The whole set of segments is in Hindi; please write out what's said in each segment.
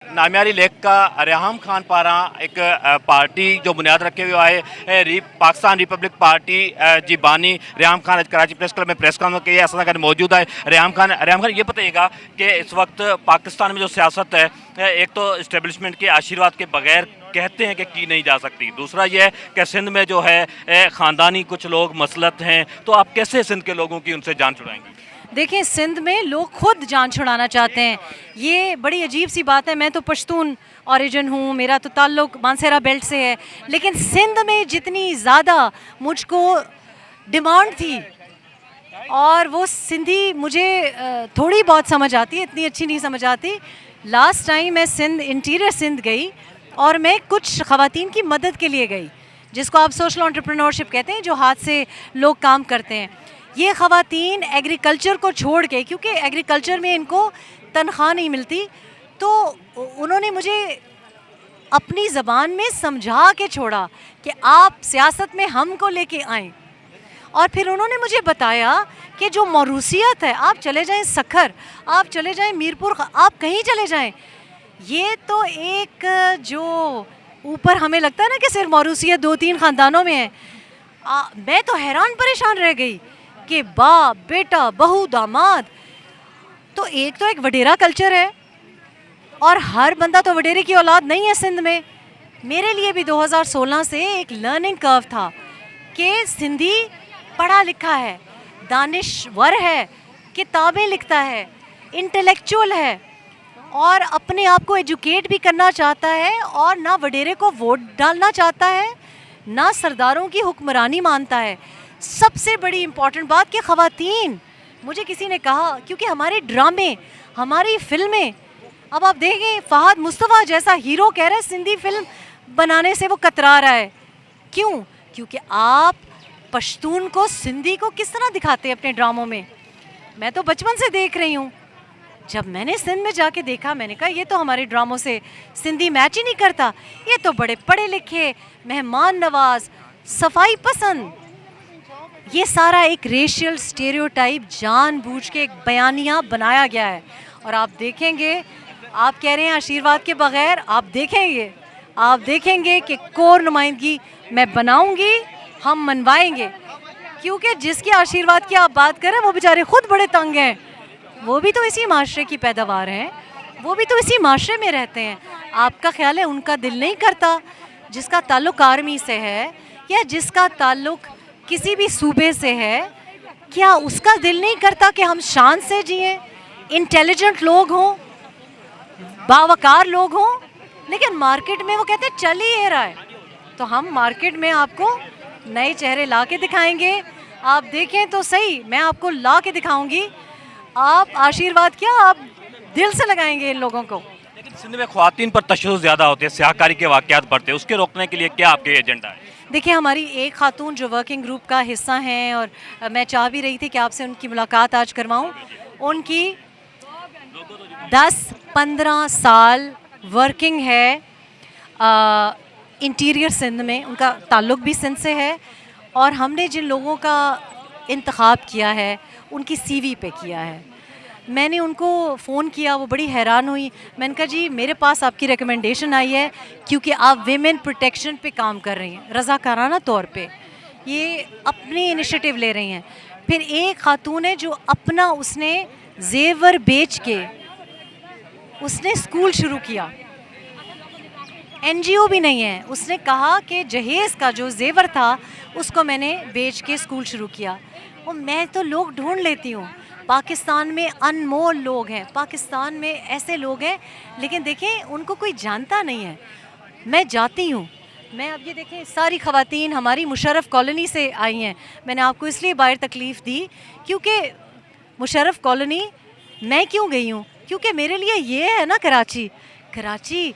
नामियारी लेक का रेहम खान पारा एक पार्टी जो बुनियाद रखे हुए आए पाकिस्तान रिपब्लिक पार्टी जी बानी रेहम खान कराची प्रेस क्लब में प्रेस कॉन्फ्रेंस के असल कर मौजूद है। रेहम खान ये बताइएगा कि इस वक्त पाकिस्तान में जो सियासत है, एक तो इस्टेब्लिशमेंट के आशीर्वाद के बगैर कहते हैं कि की नहीं जा सकती, दूसरा ये है कि सिंध में जो है ख़ानदानी कुछ लोग मसलत हैं, तो आप कैसे सिंध के लोगों की उनसे जान छुड़ाएंगे? देखिए, सिंध में लोग खुद जान छुड़ाना चाहते हैं। ये बड़ी अजीब सी बात है। मैं तो पश्तून ओरिजिन हूँ, मेरा तो ताल्लुक मानसेरा बेल्ट से है, लेकिन सिंध में जितनी ज़्यादा मुझको डिमांड थी और वो सिंधी मुझे थोड़ी बहुत समझ आती है, इतनी अच्छी नहीं समझ आती। लास्ट टाइम मैं सिंध इंटीरियर सिंध गई और मैं कुछ ख़वातीन की मदद के लिए गई, जिसको आप सोशल एंटरप्रेन्योरशिप कहते हैं, जो हाथ से लोग काम करते हैं। ये ख़वातीन एग्रीकल्चर को छोड़ के, क्योंकि एग्रीकल्चर में इनको तनख्वाह नहीं मिलती, तो उन्होंने मुझे अपनी ज़बान में समझा के छोड़ा कि आप सियासत में हमको लेके आएँ। और फिर उन्होंने मुझे बताया कि जो मौरूसियत है, आप चले जाएं सखर, आप चले जाएं मीरपुर, आप कहीं चले जाएं, ये तो एक जो ऊपर हमें लगता है ना कि सिर्फ मौरूसियत 2-3 ख़ानदानों में है। मैं तो हैरान परेशान रह गई कि बाप बेटा बहू दामाद, तो एक वडेरा कल्चर है और हर बंदा तो वडेरे की औलाद नहीं है सिंध में। मेरे लिए भी 2016 से एक लर्निंग कर्व था कि सिंधी पढ़ा लिखा है, दानिश्वर है, किताबें लिखता है, इंटेलेक्चुअल है और अपने आप को एजुकेट भी करना चाहता है, और ना वडेरे को वोट डालना चाहता है, ना सरदारों की हुक्मरानी मानता है। सबसे बड़ी इम्पॉर्टेंट बात कि ख़वातीन, मुझे किसी ने कहा, क्योंकि हमारे ड्रामे, हमारी फिल्में, अब आप देखें फ़हद मुस्तफ़ा जैसा हीरो कह रहा है सिंधी फिल्म बनाने से वो कतरा रहा है। क्यों? क्योंकि आप पश्तून को, सिंधी को किस तरह दिखाते हैं अपने ड्रामों में। मैं तो बचपन से देख रही हूँ। जब मैंने सिंध में जाके देखा, मैंने कहा ये तो हमारे ड्रामों से सिंधी मैच ही नहीं करता। ये तो बड़े पढ़े लिखे, मेहमान नवाज, सफाई पसंद, ये सारा एक रेशियल स्टेरियोटाइप जानबूझ के एक बयानिया बनाया गया है। और आप देखेंगे, आप कह रहे हैं आशीर्वाद के बगैर, आप देखेंगे कि कोर नुमाइंदगी मैं बनाऊंगी, हम मनवाएंगे। क्योंकि जिसके आशीर्वाद की आप बात करें, वो बेचारे खुद बड़े तंग हैं, वो भी तो इसी माशरे की पैदावार हैं, वो भी तो इसी माशरे में रहते हैं। आपका ख्याल है उनका दिल नहीं करता, जिसका ताल्लुक आर्मी से है या जिसका ताल्लुक किसी भी सूबे से है, क्या उसका दिल नहीं करता कि हम शान से जिएं, इंटेलिजेंट लोग हों, बावकार लोग हों? लेकिन मार्केट में वो कहते हैं चल ही ये रहा है, तो हम मार्केट में आपको नए चेहरे ला के दिखाएंगे। आप देखें तो सही, मैं आपको ला के दिखाऊंगी। आप आशीर्वाद क्या, आप दिल से लगाएंगे इन लोगों को। लेकिन सिंध में ख्वातीन पर तशद्दुद ज़्यादा होते हैं, सियाहकारी के वाक़यात बढ़ते हैं, उसके रोकने के लिए क्या आपके एजेंडा है? देखिए, हमारी एक खातून जो वर्किंग ग्रुप का हिस्सा हैं, और मैं चाह भी रही थी कि आपसे उनकी मुलाकात आज करवाऊं। उनकी 10-15 साल वर्किंग है इंटीरियर सिंध में, उनका ताल्लुक़ भी सिंध से है, और हमने जिन लोगों का इंतखाब किया है उनकी सीवी पे किया है। मैंने उनको फ़ोन किया, वो बड़ी हैरान हुई। मैंने कहा जी मेरे पास आपकी रिकमेंडेशन आई है क्योंकि आप वीमेन प्रोटेक्शन पे काम कर रही हैं, रज़ाकाराना तौर पे ये अपनी इनिशिएटिव ले रही हैं। फिर एक खातून है जो अपना, उसने जेवर बेच के उसने स्कूल शुरू किया, एनजीओ भी नहीं है। उसने कहा कि जहेज़ का जो जेवर था उसको मैंने बेच के स्कूल शुरू किया। और मैं तो लोग ढूंढ लेती हूँ, पाकिस्तान में अनमोल लोग हैं, पाकिस्तान में ऐसे लोग हैं, लेकिन देखें उनको कोई जानता नहीं है। मैं जाती हूँ, मैं अब ये देखें सारी ख़वातीन हमारी मुशर्रफ कॉलोनी से आई हैं। मैंने आपको इसलिए बाहर तकलीफ़ दी क्योंकि मुशर्रफ कॉलोनी मैं क्यों गई हूँ, क्योंकि मेरे लिए ये है ना, कराची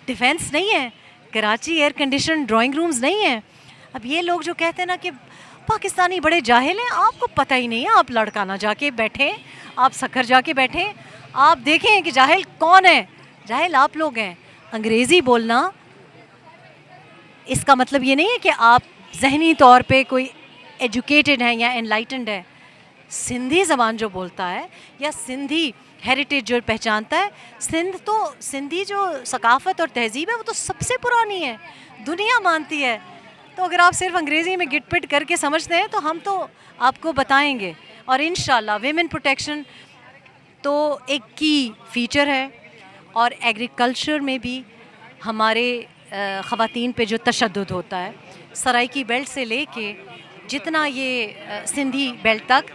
डिफेंस नहीं है, Karachi air condition drawing rooms नहीं है। अब ये लोग जो कहते हैं ना कि पाकिस्तानी बड़े जाहिल हैं, आपको पता ही नहीं है, आप लड़काना जाके बैठे, आप सखर जाके बैठे, आप देखें कि जाहिल कौन है। जाहिल आप लोग हैं। अंग्रेज़ी बोलना इसका मतलब ये नहीं है कि आप जहनी तौर पे कोई एजुकेटेड हैं या एनलाइटेंड है। सिंधी ज़बान जो बोलता है या सिंधी हेरिटेज जो पहचानता है। सिंध तो सिंधी जो सकाफ़त और तहज़ीब है वो तो सबसे पुरानी है, दुनिया मानती है। तो अगर आप सिर्फ अंग्रेज़ी में गिट पिट करके समझते हैं तो हम तो आपको बताएंगे। और इंशाल्लाह विमेन प्रोटेक्शन तो एक की फ़ीचर है, और एग्रीकल्चर में भी हमारे ख़वातीन पे जो तशद्दुद होता है, सराइकी बेल्ट से लेके जितना ये सिंधी बेल्ट तक,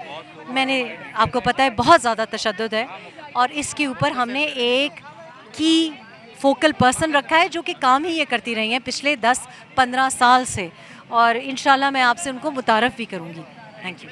मैंने आपको पता है बहुत ज़्यादा तशद्दुद है। और इसके ऊपर हमने एक की फोकल पर्सन रखा है जो कि काम ही ये करती रही हैं पिछले 10-15 साल से, और इंशाल्लाह मैं आपसे उनको मुतारफ़ भी करूँगी। Thank you.